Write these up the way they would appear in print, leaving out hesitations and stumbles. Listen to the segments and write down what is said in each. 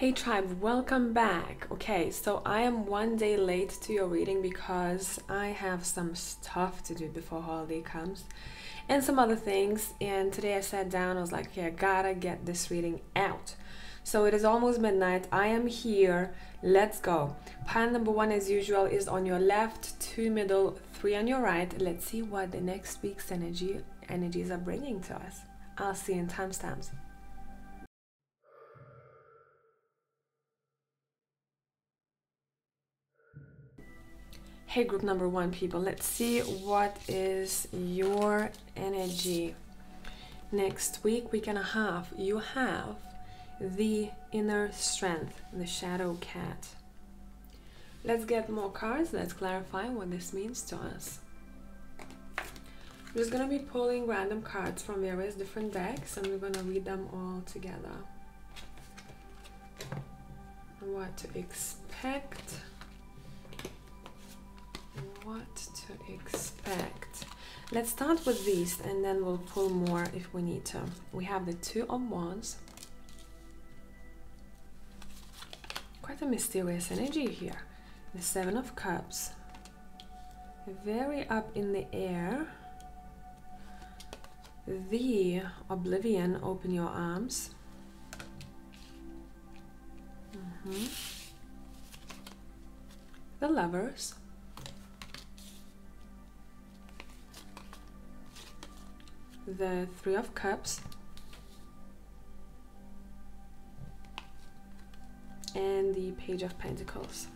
Hey tribe, welcome back. Okay, so I am one day late to your reading because I have some stuff to do before holiday comes and some other things, and today I sat down, I was like, okay, I gotta get this reading out. So it is almost midnight, I am here, let's go. Pile number 1 as usual is on your left, 2 middle, 3 on your right. Let's see what the next week's energies are bringing to us. I'll see you in timestamps. Hey group number 1 people, let's see what is your energy next week and a half. You have the inner strength, the shadow cat. Let's get more cards. Let's clarify what this means to us. I'm just going to be pulling random cards from various different decks and we're going to read them all together. What to expect. What to expect. Let's start with these and then we'll pull more if we need to. We have the 2 of Wands. Quite a mysterious energy here. The 7 of Cups. Very up in the air. The Oblivion, open your arms. The Lovers. The 3 of Cups and the Page of Pentacles.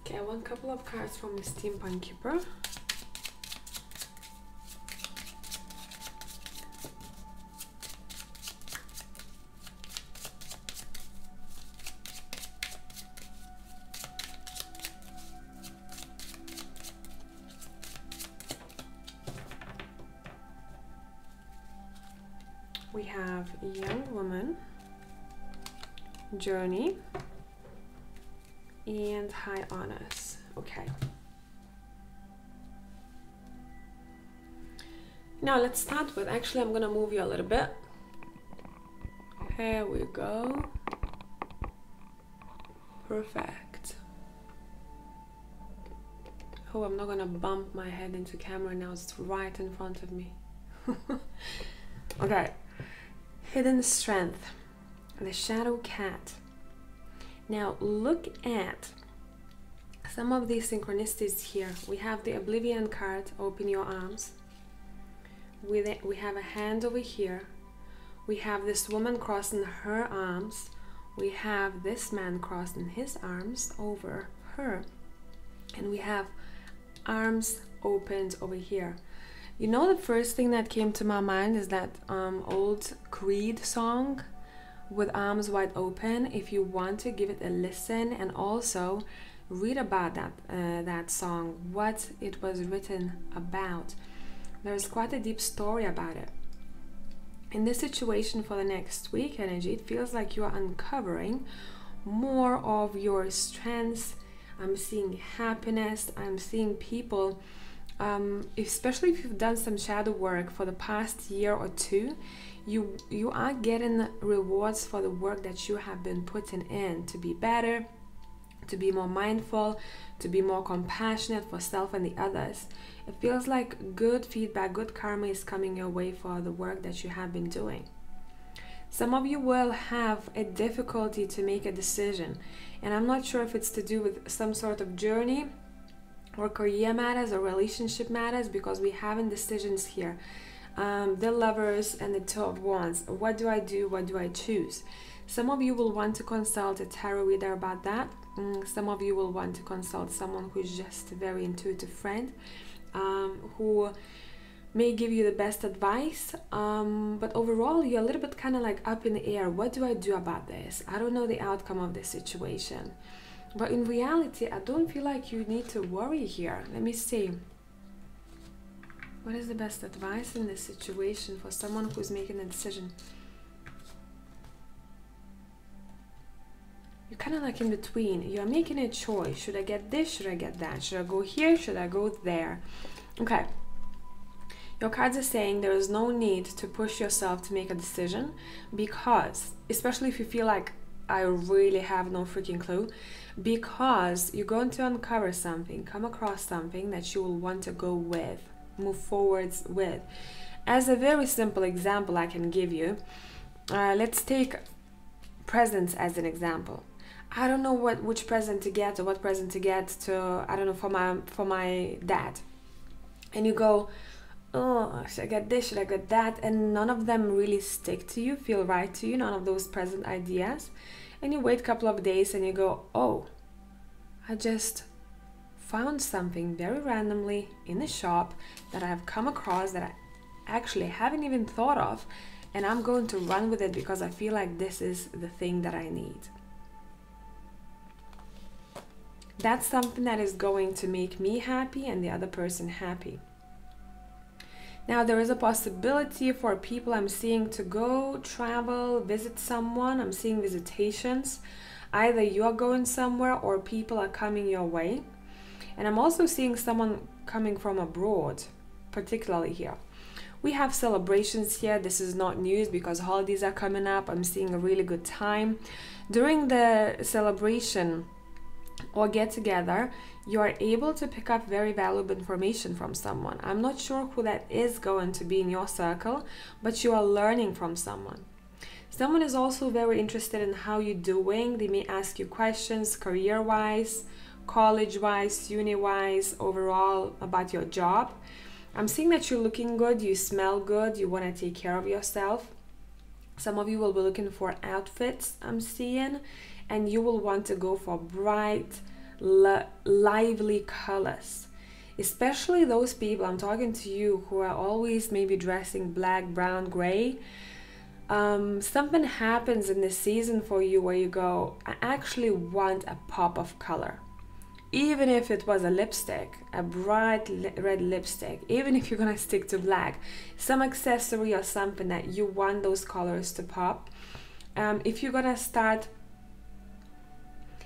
Okay, I want a couple of cards from the Steampunk Keeper. We have Young Woman, Journey, and High Honors. Okay. Now let's start with, actually I'm gonna move you a little bit. Here we go. Perfect. Oh, I'm not gonna bump my head into camera now, it's right in front of me. Okay. Hidden Strength, the Shadow Cat. Now look at some of these synchronicities here. We have the Oblivion card, open your arms. We have a hand over here. We have this woman crossing her arms. We have this man crossing his arms over her. And we have arms opened over here. You know, the first thing that came to my mind is that old Creed song, With Arms Wide Open. If you want to give it a listen and also read about that song, what it was written about. There's quite a deep story about it. In this situation for the next week energy, it feels like you are uncovering more of your strengths. I'm seeing happiness. I'm seeing people, especially if you've done some shadow work for the past year or two, you are getting rewards for the work that you have been putting in to be better, to be more mindful, to be more compassionate for self and the others. It feels like good feedback, good karma is coming your way for the work that you have been doing. Some of you will have a difficulty to make a decision, and I'm not sure if it's to do with some sort of journey or career matters or relationship matters, because we have indecisions here. The Lovers and the 2 of Wands. What do I do? What do I choose? Some of you will want to consult a tarot reader about that. Some of you will want to consult someone who's just a very intuitive friend, who may give you the best advice. But overall, you're a little bit kind of like up in the air. What do I do about this? I don't know the outcome of this situation. But in reality, I don't feel like you need to worry here. Let me see. What is the best advice in this situation for someone who's making a decision? You're kind of like in between. You're making a choice. Should I get this? Should I get that? Should I go here? Should I go there? Okay. Your cards are saying there is no need to push yourself to make a decision, because, especially if you feel like I really have no freaking clue, because you're going to uncover something, come across something that you will want to go with, move forwards with. As a very simple example I can give you, let's take presents as an example. I don't know which present to get, or what present to get to, I don't know, for my dad. And you go, oh, should I get this, should I get that? And none of them really stick to you, feel right to you, none of those present ideas. And you wait a couple of days and you go, oh, I just found something very randomly in a shop that I have come across that I actually haven't even thought of, and I'm going to run with it because I feel like this is the thing that I need. That's something that is going to make me happy and the other person happy. Now, there is a possibility for people I'm seeing to go, travel, visit someone. I'm seeing visitations. Either you are going somewhere or people are coming your way. And I'm also seeing someone coming from abroad, particularly here. We have celebrations here. This is not news because holidays are coming up. I'm seeing a really good time. During the celebration or get together, you are able to pick up very valuable information from someone. I'm not sure who that is going to be in your circle, but you are learning from someone. Someone is also very interested in how you're doing. They may ask you questions career-wise, college-wise, uni-wise, overall about your job. I'm seeing that you're looking good, you smell good, you want to take care of yourself. Some of you will be looking for outfits, I'm seeing, and you will want to go for bright, lively colors. Especially those people, I'm talking to you, who are always maybe dressing black, brown, gray. Something happens in this season for you where you go, I actually want a pop of color. Even if it was a lipstick, a bright red lipstick, even if you're gonna stick to black, some accessory or something that you want those colors to pop. If you're gonna start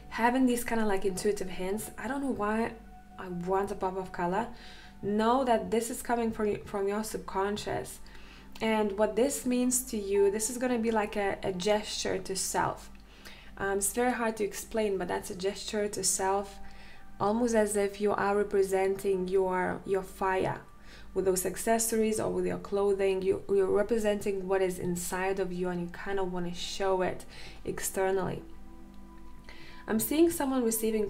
having these kind of like intuitive hints, I don't know why I want a pop of color. Know that this is coming from your subconscious. And what this means to you, this is gonna be like a gesture to self. It's very hard to explain, but that's a gesture to self. Almost as if you are representing your fire with those accessories or with your clothing. You're representing what is inside of you, and you kind of want to show it externally. I'm seeing someone receiving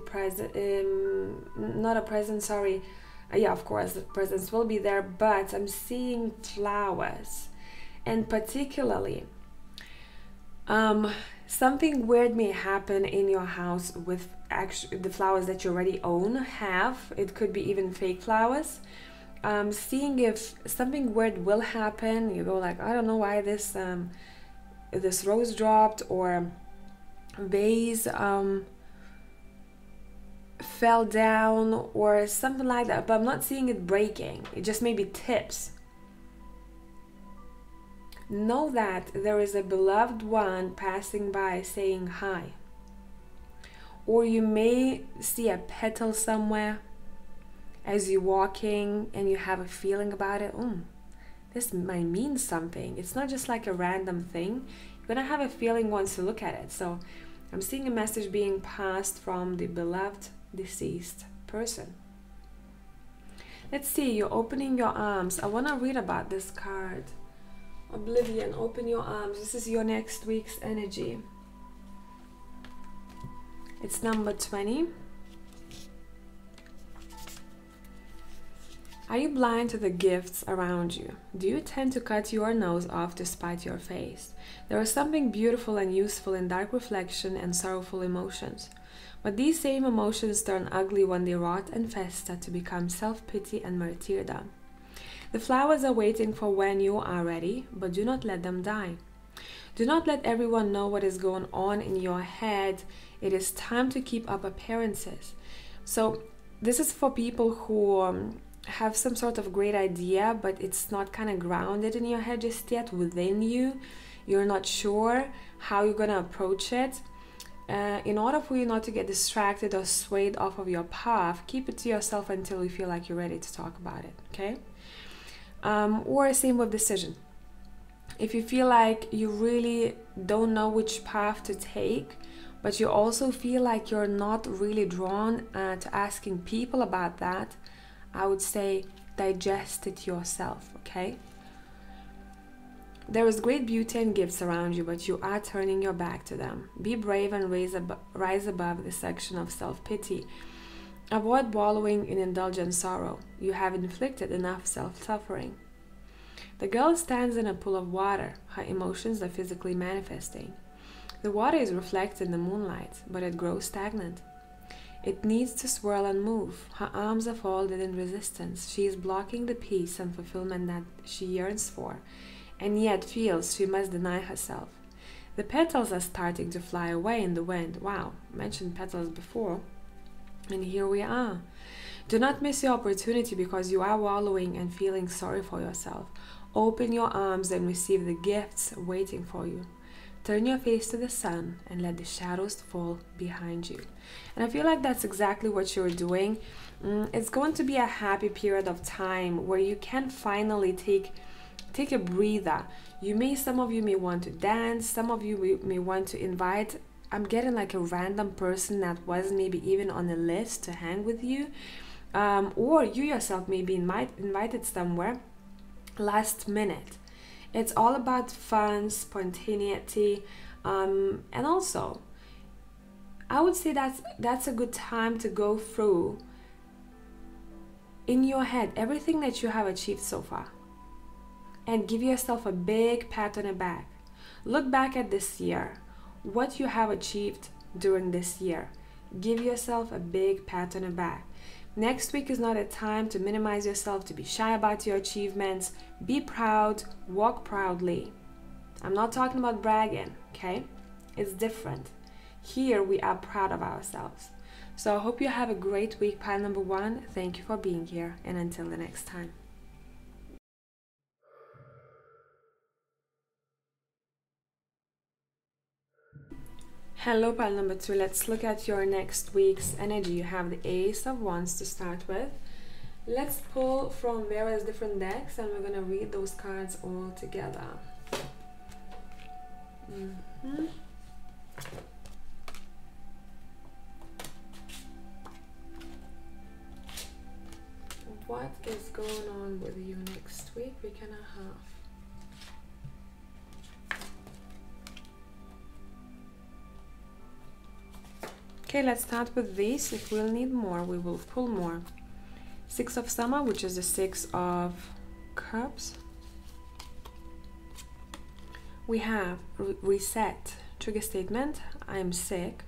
not a present, sorry. Yeah, of course, the presents will be there, but I'm seeing flowers, and particularly something weird may happen in your house with actually the flowers that you already own. It could be even fake flowers. Seeing if something weird will happen. You go like, I don't know why this rose dropped, or vase fell down, or something like that, but I'm not seeing it breaking. It just maybe tips. Know that there is a beloved one passing by saying hi. Or you may see a petal somewhere as you're walking and you have a feeling about it. This might mean something. It's not just like a random thing. You're gonna have a feeling once you look at it. So I'm seeing a message being passed from the beloved deceased person. Let's see, you're opening your arms. I want to read about this card. Oblivion, open your arms. This is your next week's energy. It's number 20. Are you blind to the gifts around you? Do you tend to cut your nose off to spite your face? There is something beautiful and useful in dark reflection and sorrowful emotions. But these same emotions turn ugly when they rot and fester to become self-pity and martyrdom. The flowers are waiting for when you are ready, but do not let them die. Do not let everyone know what is going on in your head. It is time to keep up appearances. So this is for people who have some sort of great idea, but it's not kind of grounded in your head just yet, within you. You're not sure how you're going to approach it. In order for you not to get distracted or swayed off of your path, keep it to yourself until you feel like you're ready to talk about it, okay? Or same with decision. If you feel like you really don't know which path to take, but you also feel like you're not really drawn to asking people about that, I would say digest it yourself, okay? There is great beauty and gifts around you, but you are turning your back to them. Be brave and rise above the section of self-pity. Avoid wallowing in indulgent sorrow. You have inflicted enough self-suffering. The girl stands in a pool of water. Her emotions are physically manifesting. The water is reflected in the moonlight, but it grows stagnant. It needs to swirl and move. Her arms are folded in resistance. She is blocking the peace and fulfillment that she yearns for, and yet feels she must deny herself. The petals are starting to fly away in the wind. Wow, mentioned petals before. And here we are. Do not miss your opportunity because you are wallowing and feeling sorry for yourself. Open your arms and receive the gifts waiting for you. Turn your face to the sun and let the shadows fall behind you. And I feel like that's exactly what you're doing. It's going to be a happy period of time where you can finally take a breather. Some of you may want to dance, some of you may want to invite, I'm getting like a random person that was maybe even on the list to hang with you. Or you yourself may be invited somewhere last minute. It's all about fun, spontaneity, and also I would say that's a good time to go through in your head everything that you have achieved so far and give yourself a big pat on the back. Look back at this year, what you have achieved during this year. Give yourself a big pat on the back. Next week is not a time to minimize yourself, to be shy about your achievements. Be proud, walk proudly. I'm not talking about bragging, okay? It's different. Here we are proud of ourselves. So I hope you have a great week, pile number 1. Thank you for being here, and until the next time. Hello, pile number 2. Let's look at your next week's energy. You have the Ace of Wands to start with. Let's pull from various different decks and we're going to read those cards all together. What is going on with you next week, week and a half? Okay, let's start with this. If we'll need more, we will pull more. 6 of Summer, which is the 6 of Cups. We have Reset, trigger statement, I am sick.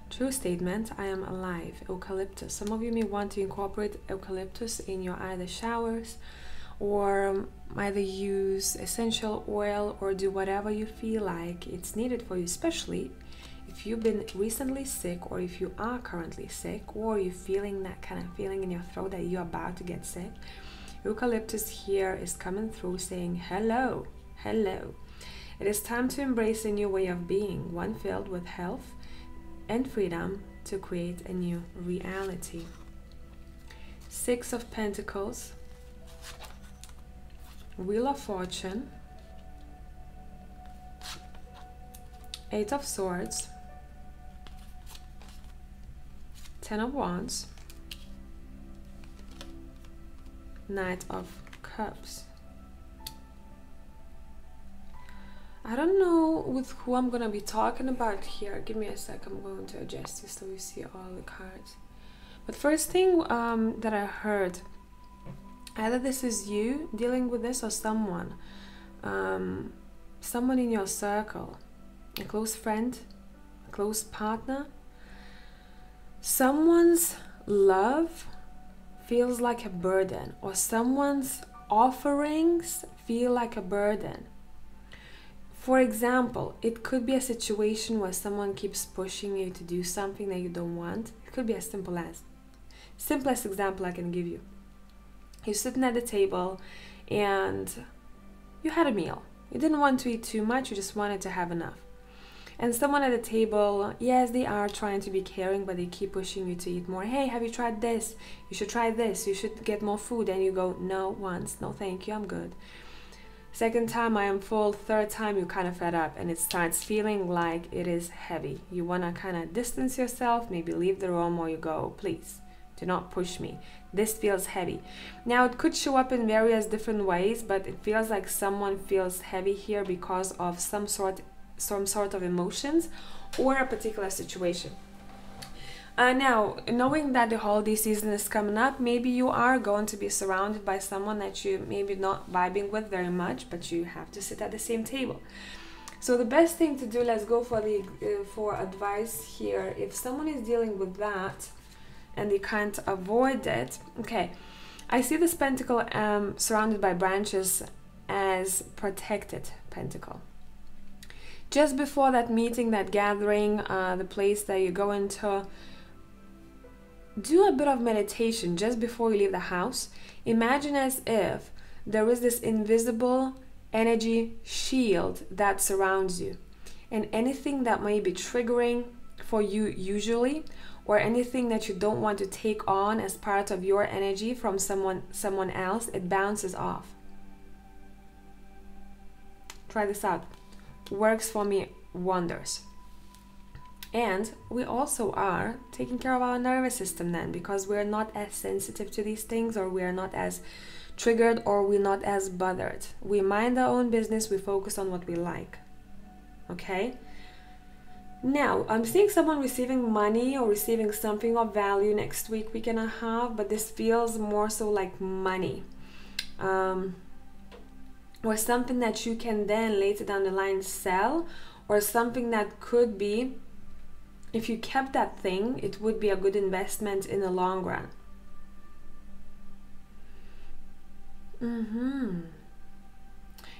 True statement, I am alive. Eucalyptus. Some of you may want to incorporate eucalyptus in your either showers or either use essential oil or do whatever you feel like it's needed for you, especially if you've been recently sick or if you are currently sick or you're feeling that kind of feeling in your throat that you're about to get sick. Eucalyptus here is coming through saying hello, hello. It is time to embrace a new way of being, one filled with health and freedom to create a new reality. 6 of Pentacles, Wheel of Fortune, 8 of Swords, 10 of Wands, Knight of Cups. I don't know with who I'm gonna be talking about here. Give me a sec, I'm going to adjust this so you see all the cards. But first thing that I heard, either this is you dealing with this or someone in your circle, a close friend, a close partner. Someone's love feels like a burden, or someone's offerings feel like a burden. For example, it could be a situation where someone keeps pushing you to do something that you don't want. It could be as simplest example I can give you. You're sitting at the table and you had a meal. You didn't want to eat too much, you just wanted to have enough. And someone at the table, yes, they are trying to be caring, but they keep pushing you to eat more. Hey, have you tried this? You should try this. You should get more food. And you go, no, once, no thank you, I'm good. Second time, I am full. Third time, you're kind of fed up and it starts feeling like it is heavy. You want to kind of distance yourself, maybe leave the room, or you go, please, do not push me. This feels heavy. Now, it could show up in various different ways, but it feels like someone feels heavy here because of some sort of emotions or a particular situation. Now, knowing that the holiday season is coming up, maybe you are going to be surrounded by someone that you maybe not vibing with very much, but you have to sit at the same table. So the best thing to do, let's go for the for advice here. If someone is dealing with that and they can't avoid it, okay, I see this pentacle surrounded by branches as protected pentacle. Just before that meeting, that gathering, the place that you go into, do a bit of meditation just before you leave the house. Imagine as if there is this invisible energy shield that surrounds you. And anything that may be triggering for you usually, or anything that you don't want to take on as part of your energy from someone else, it bounces off. Try this out. Works for me wonders. And we also are taking care of our nervous system then, because we're not as sensitive to these things, or we're not as triggered, or we're not as bothered. We mind our own business, we focus on what we like. Okay? Now, I'm seeing someone receiving money or receiving something of value next week, week and a half, but this feels more so like money. Or something that you can then later down the line sell, or something that could be, if you kept that thing, it would be a good investment in the long run.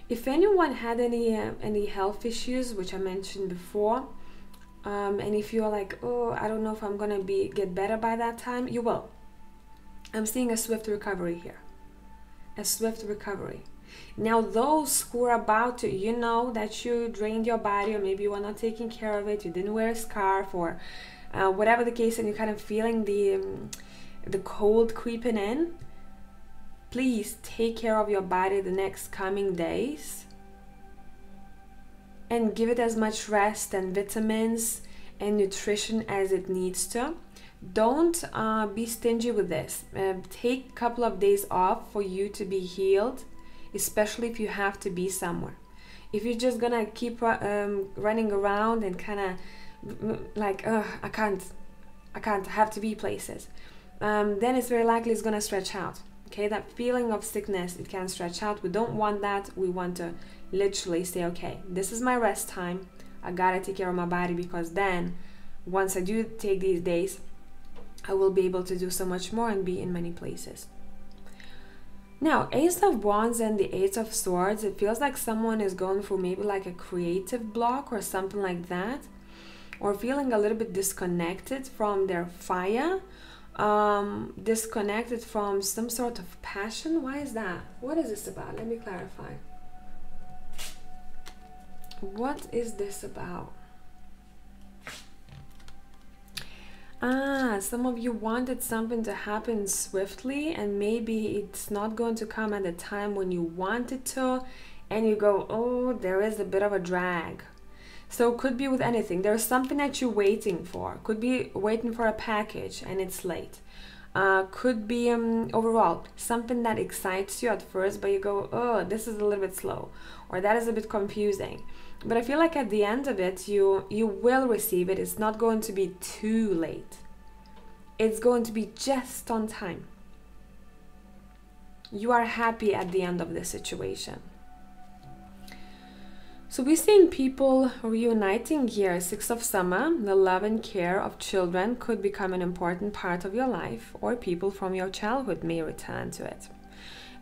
If anyone had any health issues, which I mentioned before, and if you're like, oh, I don't know if I'm gonna get better by that time, you will. I'm seeing a swift recovery here. A swift recovery. Now, those who are about to, you know that you drained your body, or maybe you were not taking care of it, you didn't wear a scarf, or whatever the case, and you're kind of feeling the cold creeping in, please take care of your body the next coming days and give it as much rest and vitamins and nutrition as it needs to. Don't be stingy with this. Take a couple of days off for you to be healed, especially if you have to be somewhere. If you're just gonna keep running around and kind of like, I can't have to be places, then it's very likely it's gonna stretch out. Okay, that feeling of sickness, it can stretch out. We don't want that. We want to literally say, okay, this is my rest time. I gotta take care of my body, because then once I do take these days, I will be able to do so much more and be in many places. Now, Ace of Wands and the Eight of Swords, it feels like someone is going through maybe like a creative block or something like that, or feeling a little bit disconnected from their fire, disconnected from some sort of passion. Why is that? What is this about? Let me clarify. What is this about? Some of you wanted something to happen swiftly, and maybe it's not going to come at the time when you want it to, and you go, oh, there is a bit of a drag. So it could be with anything. There's something that you're waiting for. Could be waiting for a package and it's late. Could be overall something that excites you at first, but you go, oh, this is a little bit slow, or that is a bit confusing. But I feel like at the end of it, you will receive it. It's not going to be too late. It's going to be just on time. You are happy at the end of this situation. So we're seeing people reuniting here. Six of Summer, the love and care of children could become an important part of your life, or people from your childhood may return to it.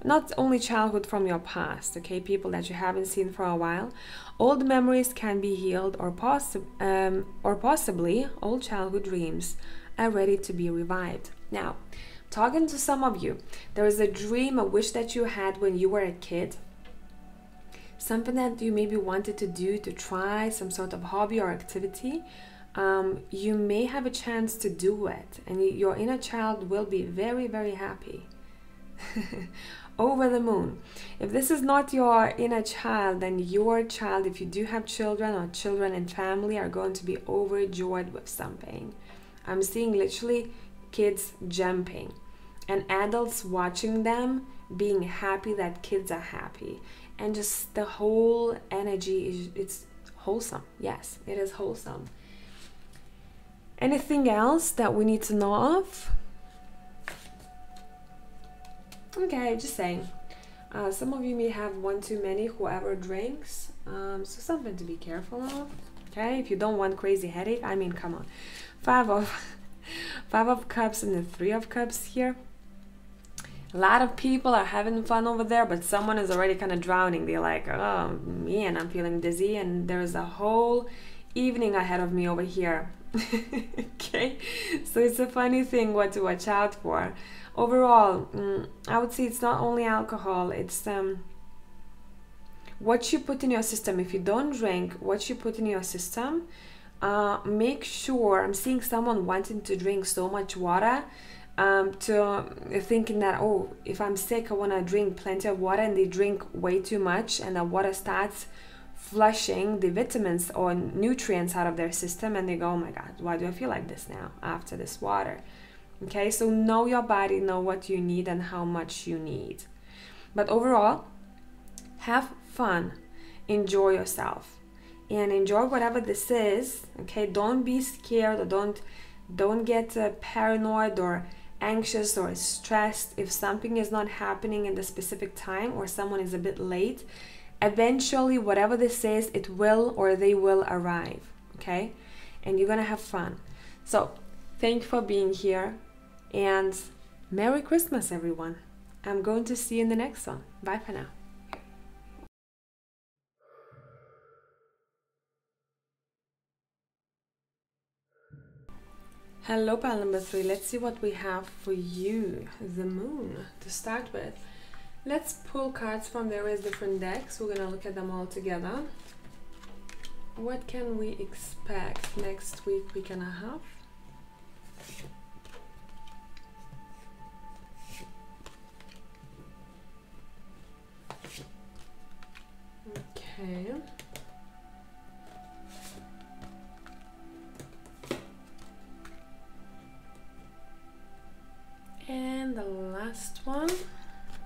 Not only childhood from your past, okay, people that you haven't seen for a while. Old memories can be healed, or possibly old childhood dreams are ready to be revived. Now, talking to some of you, there is a dream, a wish that you had when you were a kid. something that you maybe wanted to do, to try some sort of hobby or activity. You may have a chance to do it, and your inner child will be very, very happy. Over the moon. If this is not your inner child, then your child, if you do have children or children in family, are going to be overjoyed with something. I'm seeing literally kids jumping and adults watching them being happy that kids are happy, and just the whole energy is, it's wholesome. Yes, it is wholesome. Anything else that we need to know of? Okay, just saying. Some of you may have one too many, whoever drinks. So something to be careful of. Okay, if you don't want crazy headache, I mean, come on. Five of Cups and the Three of Cups here. A lot of people are having fun over there, but someone is already kind of drowning. They're like, oh man, I'm feeling dizzy, and there's a whole evening ahead of me over here. Okay, so it's a funny thing what to watch out for. Overall, I would say it's not only alcohol, it's what you put in your system. If you don't drink, what you put in your system, make sure, I'm seeing someone wanting to drink so much water, to thinking that, oh, if I'm sick, I want to drink plenty of water, and they drink way too much, and the water starts flushing the vitamins or nutrients out of their system, and they go, oh my God, why do I feel like this now after this water? Okay, so know your body, know what you need and how much you need. But overall, have fun, enjoy yourself, and enjoy whatever this is. Okay, don't be scared, or don't get paranoid or anxious or stressed if something is not happening in the specific time, or someone is a bit late. Eventually, whatever this is, it will, or they will arrive. Okay, and you're gonna have fun. So thank you for being here, and Merry Christmas, everyone. I'm going to see you in the next one. Bye for now. Hello, pile number 3. Let's see what we have for you. The moon to start with. Let's pull cards from various different decks. We're gonna look at them all together. What can we expect next week and a half? Okay. And the last one.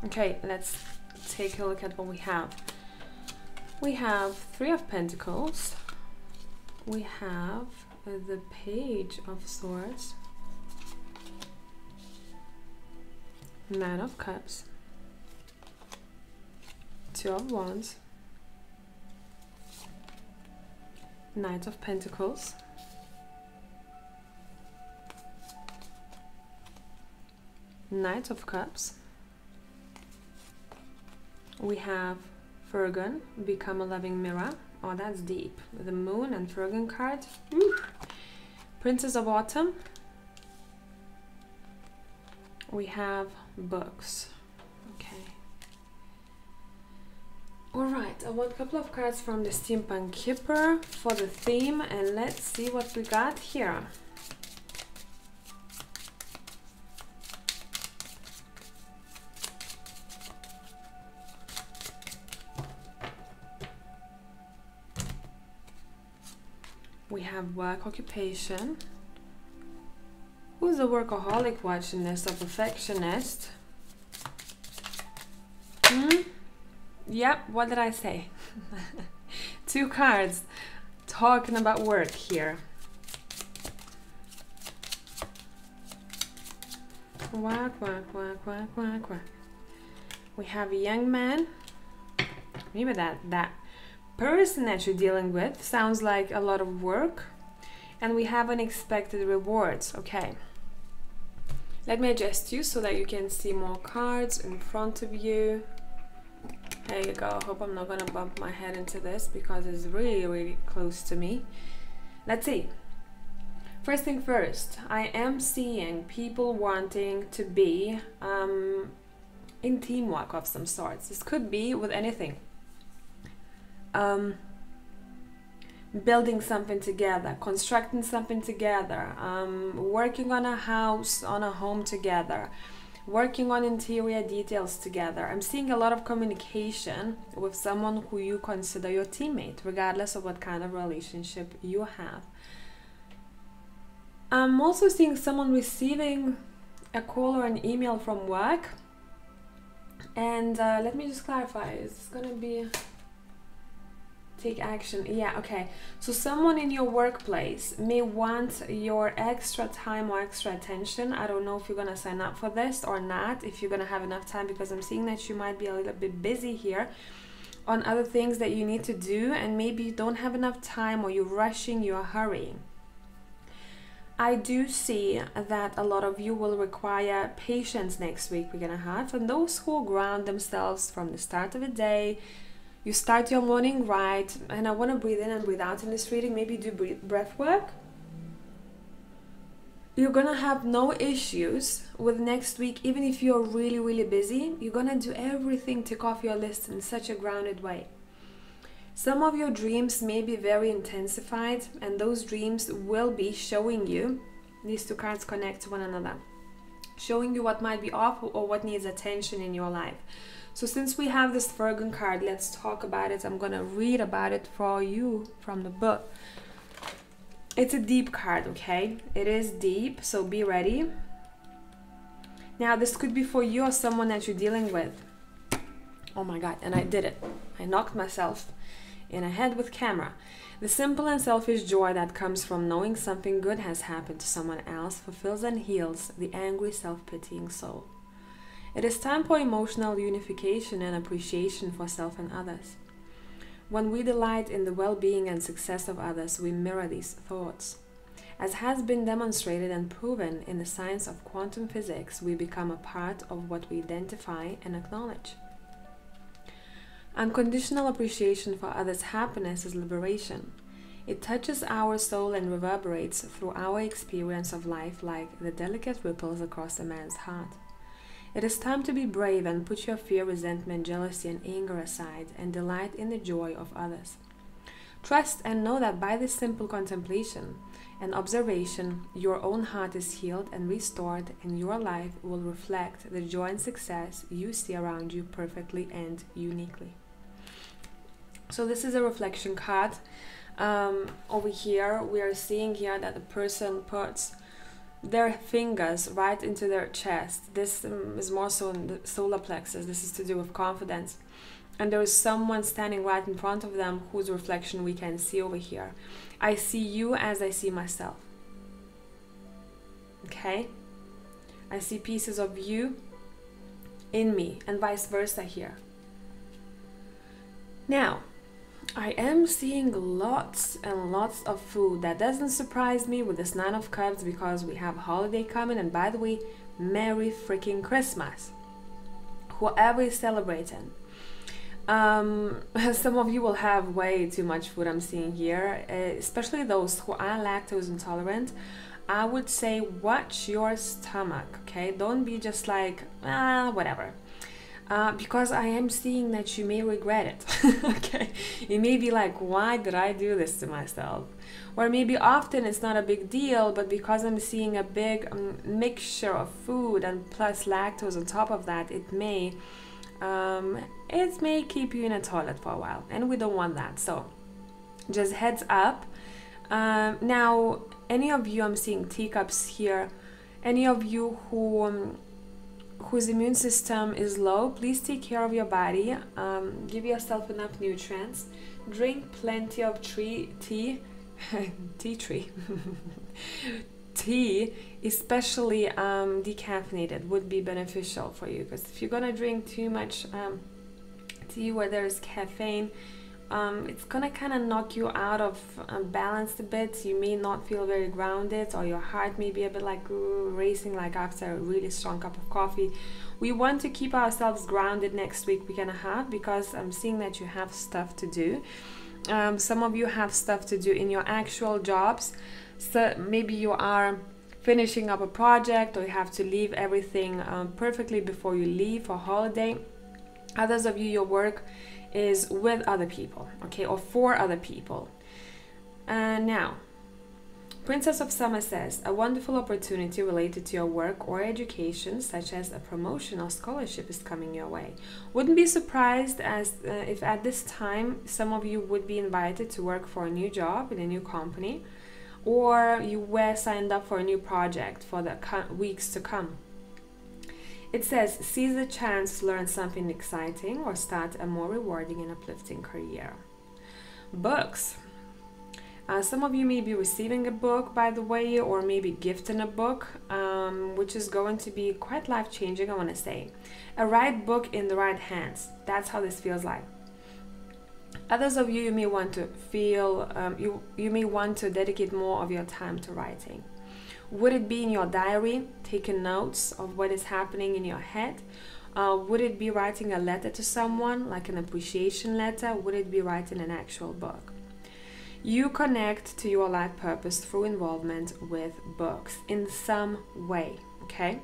Okay, let's take a look at what we have. We have Three of Pentacles. We have the Page of Swords. Nine of Cups. Two of Wands. Knight of Pentacles. Knight of Cups. We have Furgon, Become a Loving Mirror. Oh, that's deep. The Moon and Furgon card. Woo. Princess of Autumn. We have Books. Okay. Alright, I want a couple of cards from the Steampunk Kipper for the theme, and let's see what we got here. We have Work Occupation. Who's a workaholic watching this, a perfectionist? Yep, what did I say? Two cards talking about work here. Work, work, work, work, work, work. We have a young man. Maybe that person that you're dealing with sounds like a lot of work. And we have unexpected rewards. Okay. Let me adjust you so that you can see more cards in front of you. There you go. I hope I'm not gonna bump my head into this because it's really, really close to me. Let's see. First thing first, I am seeing people wanting to be in teamwork of some sorts. This could be with anything. building something together, constructing something together, working on a house, on a home together, working on interior details together. I'm seeing a lot of communication with someone who you consider your teammate, regardless of what kind of relationship you have. I'm also seeing someone receiving a call or an email from work. And let me just clarify, is this gonna be take action? Yeah, okay. So someone in your workplace may want your extra time or extra attention. I don't know if you're gonna sign up for this or not, if you're gonna have enough time, because I'm seeing that you might be a little bit busy here on other things that you need to do, and maybe you don't have enough time, or you're rushing, you're hurrying. I do see that a lot of you will require patience next week we're gonna have, and those who ground themselves from the start of the day, you start your morning right, and I want to breathe in and breathe out in this reading, maybe do breath work. You're gonna have no issues with next week, even if you're really, really busy. You're gonna do everything, tick off your list in such a grounded way. Some of your dreams may be very intensified, and those dreams will be showing you, these two cards connect to one another, showing you what might be off or what needs attention in your life. So since we have this Virgo card, let's talk about it. I'm going to read about it for you from the book. It's a deep card, okay? It is deep, so be ready. Now, this could be for you or someone that you're dealing with. Oh my God, and I did it. I knocked myself in the head with camera. The simple and selfish joy that comes from knowing something good has happened to someone else fulfills and heals the angry, self-pitying soul. It is time for emotional unification and appreciation for self and others. When we delight in the well-being and success of others, we mirror these thoughts. As has been demonstrated and proven in the science of quantum physics, we become a part of what we identify and acknowledge. Unconditional appreciation for others' happiness is liberation. It touches our soul and reverberates through our experience of life like the delicate ripples across a man's heart. It is time to be brave and put your fear, resentment, jealousy, and anger aside and delight in the joy of others. Trust and know that by this simple contemplation and observation, your own heart is healed and restored, and your life will reflect the joy and success you see around you perfectly and uniquely. So this is a reflection card. Over here, we are seeing here that the person puts their fingers right into their chest. This is more so in the solar plexus. This is to do with confidence. And there is someone standing right in front of them whose reflection we can see over here. I see you as I see myself. Okay? I see pieces of you in me, and vice versa here. Now, I am seeing lots and lots of food. That doesn't surprise me with this 9 of Cups, because we have a holiday coming. And by the way, Merry freaking Christmas, whoever is celebrating. Some of you will have way too much food, I'm seeing here, especially those who are lactose intolerant. I would say watch your stomach, okay? Don't be just like, whatever. Because I am seeing that you may regret it. Okay, you may be like, why did I do this to myself? Or maybe often it's not a big deal, but because I'm seeing a big mixture of food and plus lactose on top of that, it may keep you in a toilet for a while, and we don't want that. So just heads up. Now, any of you, I'm seeing teacups here, any of you whose immune system is low, please take care of your body. Give yourself enough nutrients. Drink plenty of tea, especially decaffeinated, would be beneficial for you, because if you're gonna drink too much tea where there's caffeine, it's gonna kind of knock you out of balance a bit. You may not feel very grounded, or your heart may be a bit like racing, like after a really strong cup of coffee. We want to keep ourselves grounded next week we're gonna have, because I'm seeing that you have stuff to do. Some of you have stuff to do in your actual jobs. So maybe you are finishing up a project, or you have to leave everything perfectly before you leave for holiday. Others of you, your work is with other people, okay, or for other people. Now, Princess of Summer says, a wonderful opportunity related to your work or education, such as a promotion or scholarship, is coming your way. Wouldn't be surprised if at this time some of you would be invited to work for a new job in a new company, or you were signed up for a new project for the weeks to come. It says, seize the chance to learn something exciting or start a more rewarding and uplifting career. Books. Some of you may be receiving a book, by the way, or maybe gifting a book, which is going to be quite life-changing, I want to say. A right book in the right hands. That's how this feels like. Others of you may want to feel, you may want to dedicate more of your time to writing. Would it be in your diary, taking notes of what is happening in your head? Would it be writing a letter to someone, like an appreciation letter? Would it be writing an actual book? You connect to your life purpose through involvement with books in some way, okay?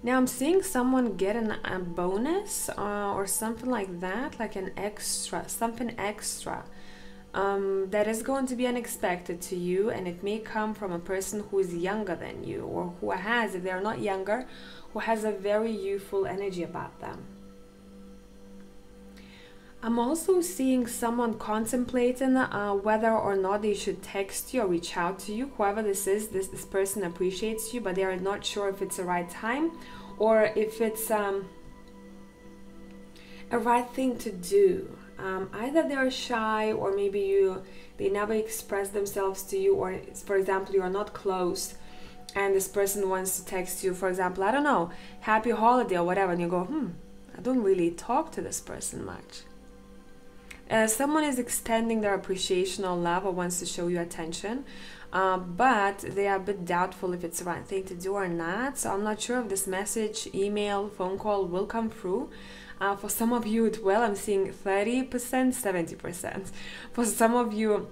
Now I'm seeing someone getting a bonus or something like that, like an extra, something extra that is going to be unexpected to you, and it may come from a person who is younger than you, or who has, if they're not younger, who has a very youthful energy about them. I'm also seeing someone contemplating whether or not they should text you or reach out to you. Whoever this is, this person appreciates you, but they are not sure if it's the right time or if it's a right thing to do. Either they're shy, or maybe they never express themselves to you, or for example, you are not close and this person wants to text you, for example, I don't know, happy holiday or whatever, and you go, I don't really talk to this person much. Someone is extending their appreciation or love or wants to show you attention, but they are a bit doubtful if it's the right thing to do or not. So I'm not sure if this message, email, phone call will come through. For some of you it will. I'm seeing 30%, 70%. For some of you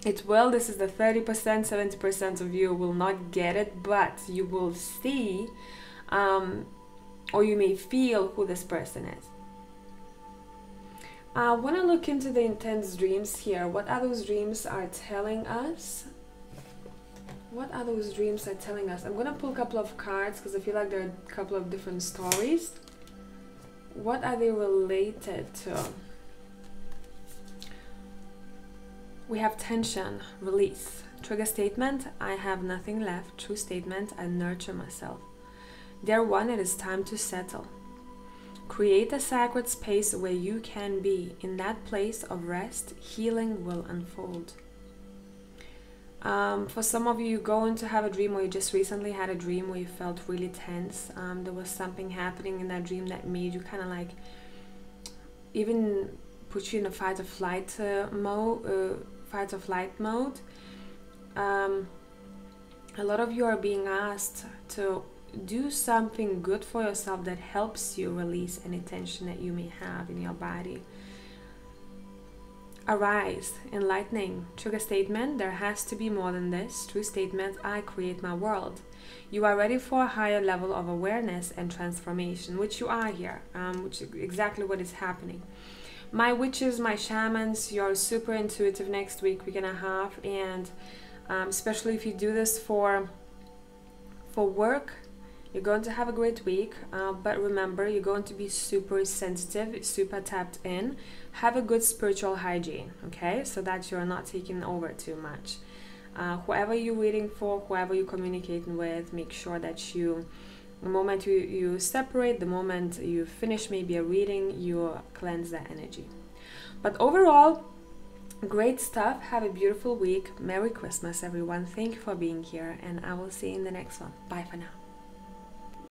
it will. This is the 30%, 70% of you will not get it, but you will see or you may feel who this person is. When I look into the intense dreams here, what are those dreams are telling us? What are those dreams are telling us? I'm going to pull a couple of cards because I feel like there are a couple of different stories. What are they related to? We have tension, release. Trigger statement, I have nothing left. True statement, I nurture myself. Dear one, it is time to settle. Create a sacred space where you can be. In that place of rest, healing will unfold. For some of you, you're going to have a dream, or you just recently had a dream where you felt really tense. There was something happening in that dream that made you kind of like, even put you in a fight or flight mode. A lot of you are being asked to do something good for yourself that helps you release any tension that you may have in your body. Arise, enlightening. Trigger statement, there has to be more than this. True statement, I create my world. You are ready for a higher level of awareness and transformation, which you are here, which is exactly what is happening. My witches, my shamans, you're super intuitive next week and a half, and especially if you do this for work, you're going to have a great week, but remember, you're going to be super sensitive, super tapped in. Have a good spiritual hygiene, okay? So that you're not taking over too much. Whoever you're reading for, whoever you're communicating with, make sure that the moment you separate, the moment you finish maybe a reading, you cleanse that energy. But overall, great stuff. Have a beautiful week. Merry Christmas, everyone. Thank you for being here, and I will see you in the next one. Bye for now.